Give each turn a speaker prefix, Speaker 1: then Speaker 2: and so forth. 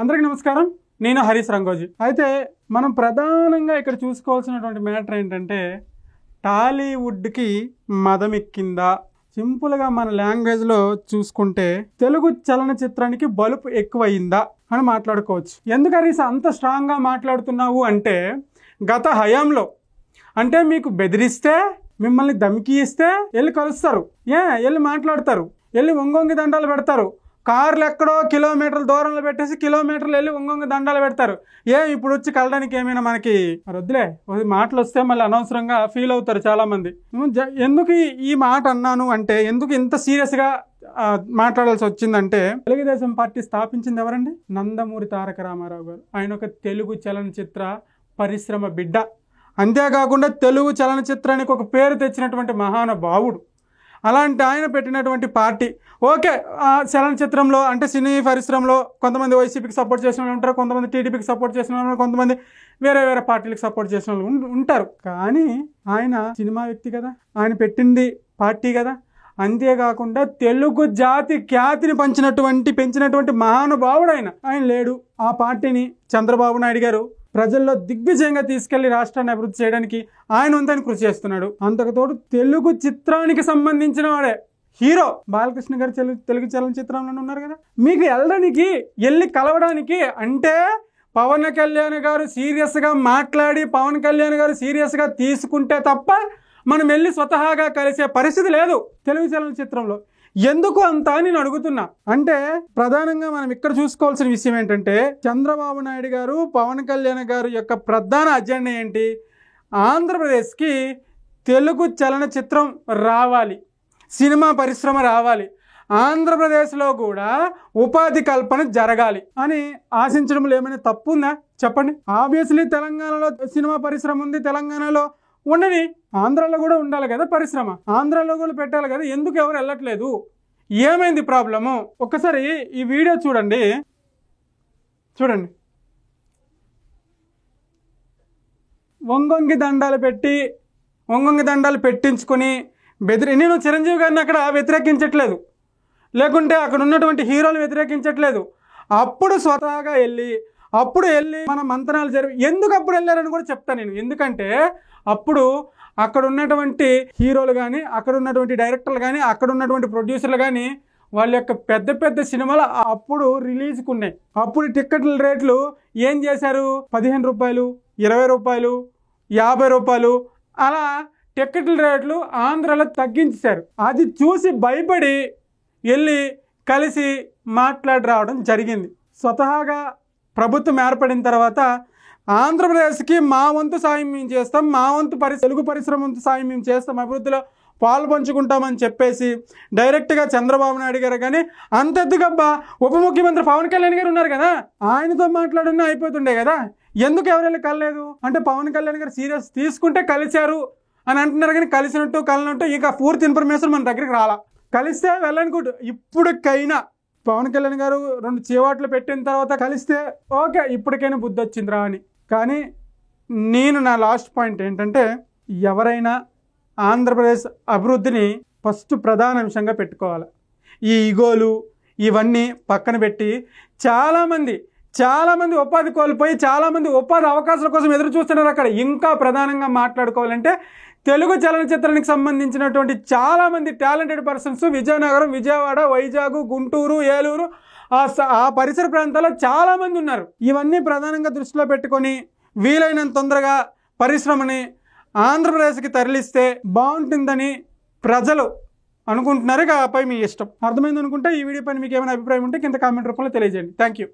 Speaker 1: అందరికీ నమస్కారం. నేను హరీష్ రంగోజీ. అయితే మనం ప్రధానంగా ఇక్కడ చూసుకోవాల్సినటువంటి మ్యాటర్ ఏంటంటే టాలీవుడ్కి మదం ఎక్కిందా? సింపుల్గా మన లాంగ్వేజ్లో చూసుకుంటే తెలుగు చలనచిత్రానికి బలుపు ఎక్కువయిందా అని మాట్లాడుకోవచ్చు. ఎందుకు హరీష్ అంత స్ట్రాంగ్గా మాట్లాడుతున్నావు అంటే, గత హయాంలో అంటే మీకు బెదిరిస్తే, మిమ్మల్ని ధమ్కి ఇస్తే వెళ్ళి కలుస్తారు, వెళ్ళి మాట్లాడతారు, వెళ్ళి ఒంగొంగి దండాలు పెడతారు. కార్లు ఎక్కడో కిలోమీటర్ల దూరంలో పెట్టేసి కిలోమీటర్లు వెళ్ళి ఒంగొంగి దండాలు పెడతారు. ఇప్పుడు వచ్చి కలడానికి ఏమైనా మనకి వద్దులే, మాటలు వస్తే మళ్ళీ అనవసరంగా ఫీల్ అవుతారు చాలామంది. ఎందుకు ఈ మాట అన్నాను అంటే, ఎందుకు ఇంత సీరియస్గా మాట్లాడాల్సి వచ్చిందంటే, తెలుగుదేశం పార్టీ స్థాపించింది ఎవరండి? నందమూరి తారక రామారావు గారు. ఆయన ఒక తెలుగు చలనచిత్ర పరిశ్రమ బిడ్డ. అంతేకాకుండా తెలుగు చలనచిత్రానికి ఒక పేరు తెచ్చినటువంటి మహానుభావుడు. అలాంటి ఆయన పెట్టినటువంటి పార్టీ. ఓకే, చలనచిత్రంలో అంటే సినీ పరిశ్రమలో కొంతమంది వైసీపీకి సపోర్ట్ చేసిన వాళ్ళు ఉంటారు, కొంతమంది టీడీపీకి సపోర్ట్ చేసిన వాళ్ళు, కొంతమంది వేరే వేరే పార్టీలకు సపోర్ట్ చేసిన వాళ్ళు ఉంటారు. కానీ ఆయన సినిమా వ్యక్తి కదా, ఆయన పెట్టింది పార్టీ కదా. అంతేకాకుండా తెలుగు జాతి ఖ్యాతిని పెంచినటువంటి మహానుభావుడు ఆయన లేడు. ఆ పార్టీని చంద్రబాబు నాయుడు గారు ప్రజల్లో దిగ్విజయంగా తీసుకెళ్లి రాష్ట్రాన్ని అభివృద్ధి చేయడానికి ఆయన వంతైన కృషి చేస్తున్నాడు. అంతకుతోడు తెలుగు చిత్రానికి సంబంధించిన వాడే హీరో బాలకృష్ణ గారు తెలుగు చలనచిత్రంలోనే ఉన్నారు కదా. మీకు వెళ్ళి కలవడానికి అంటే పవన్ కళ్యాణ్ గారు సీరియస్గా మాట్లాడి, పవన్ కళ్యాణ్ గారు సీరియస్గా తీసుకుంటే తప్ప మనం వెళ్ళి స్వతహాగా కలిసే పరిస్థితి లేదు తెలుగు చలనచిత్రంలో. ఎందుకు అంత నేను అడుగుతున్నా అంటే, ప్రధానంగా మనం ఇక్కడ చూసుకోవాల్సిన విషయం ఏంటంటే, చంద్రబాబు నాయుడు గారు పవన్ కళ్యాణ్ గారు యొక్క ప్రధాన అజెండా ఏంటి? ఆంధ్రప్రదేశ్కి తెలుగు చలనచిత్రం రావాలి, సినిమా పరిశ్రమ రావాలి, ఆంధ్రప్రదేశ్లో కూడా ఉపాధి కల్పన జరగాలి అని ఆశించడంలో ఏమైనా తప్పు ఉందా చెప్పండి? ఆబ్వియస్లీ తెలంగాణలో సినిమా పరిశ్రమ ఉంది, తెలంగాణలో ఉండని, ఆంధ్రాలో కూడా ఉండాలి కదా పరిశ్రమ, ఆంధ్రాలో కూడా పెట్టాలి కదా. ఎందుకు ఎవరు వెళ్ళట్లేదు? ఏమైంది ప్రాబ్లము? ఒక్కసారి ఈ వీడియో చూడండి. ఒంగొంగి దండాలు పెట్టించుకొని నేను చిరంజీవి గారిని అక్కడ వ్యతిరేకించట్లేదు, లేకుంటే అక్కడ ఉన్నటువంటి హీరోలు వ్యతిరేకించట్లేదు. అప్పుడు స్వతహాగా వెళ్ళి మన మంతనాలు ఎందుకు అప్పుడు వెళ్ళారని కూడా చెప్తాను నేను. ఎందుకంటే అప్పుడు అక్కడ ఉన్నటువంటి హీరోలు కానీ, అక్కడ ఉన్నటువంటి డైరెక్టర్లు కానీ, అక్కడ ఉన్నటువంటి ప్రొడ్యూసర్లు కానీ వాళ్ళ యొక్క పెద్ద పెద్ద సినిమాలు అప్పుడు రిలీజ్కి ఉన్నాయి. అప్పుడు టిక్కెట్ల రేట్లు ఏం చేశారు? 15 రూపాయలు, 20 రూపాయలు, 50 రూపాయలు అలా టిక్కెట్ల రేట్లు ఆంధ్రాలో తగ్గించారు. అది చూసి భయపడి వెళ్ళి కలిసి మాట్లాడి రావడం జరిగింది. స్వతహాగా ప్రభుత్వం ఏర్పడిన తర్వాత ఆంధ్రప్రదేశ్కి మా వంతు సాయం మేము చేస్తాం, మా వంతు తెలుగు పరిశ్రమ వంతు సాయం మేము చేస్తాం, అభివృద్ధిలో పాలు పంచుకుంటామని చెప్పేసి డైరెక్ట్గా చంద్రబాబు నాయుడు గారు కానీ, అంతెద్దుగబ్బా ఉప ముఖ్యమంత్రి పవన్ కళ్యాణ్ గారు ఉన్నారు కదా, ఆయనతో మాట్లాడున్నా అయిపోతుండే కదా. ఎందుకు ఎవరైనా కలలేదు అంటే, పవన్ కళ్యాణ్ గారు సీరియస్ తీసుకుంటే కలిశారు అని అంటున్నారు, కానీ కలిసినట్టు ఇక పూర్తి ఇన్ఫర్మేషన్ మన దగ్గరికి రాలా. కలిస్తే వెళ్ళనుకుంటు ఇప్పటికైనా పవన్ కళ్యాణ్ గారు 2 చేవాట్లు పెట్టిన తర్వాత కలిస్తే ఓకే, ఇప్పటికైనా బుద్ధి వచ్చిందిరా అని. కానీ నా లాస్ట్ పాయింట్ ఏంటంటే, ఎవరైనా ఆంధ్రప్రదేశ్ అభివృద్ధిని ఫస్ట్ ప్రధాన అంశంగా పెట్టుకోవాలి. ఈ ఈగోలు ఇవన్నీ పక్కన పెట్టి చాలామంది ఉపాధి కోల్పోయి, చాలామంది ఉపాధి అవకాశాల కోసం ఎదురు చూస్తున్నారు. అక్కడ ఇంకా ప్రధానంగా మాట్లాడుకోవాలంటే తెలుగు చలనచిత్రానికి సంబంధించినటువంటి చాలామంది టాలెంటెడ్ పర్సన్స్ విజయనగరం, విజయవాడ, వైజాగ్, గుంటూరు, ఏలూరు ఆ పరిసర ప్రాంతాల్లో చాలామంది ఉన్నారు. ఇవన్నీ ప్రధానంగా దృష్టిలో పెట్టుకొని వీలైనంత తొందరగా పరిశ్రమని ఆంధ్రప్రదేశ్కి తరలిస్తే బాగుంటుందని ప్రజలు అనుకుంటున్నారు. ఆపై మీ ఇష్టం. అర్థమైంది అనుకుంటే ఈ వీడియో పైన మీకు ఏమైనా అభిప్రాయం ఉంటే కింద కామెంట్ రూపంలో తెలియజేయండి. Thank you.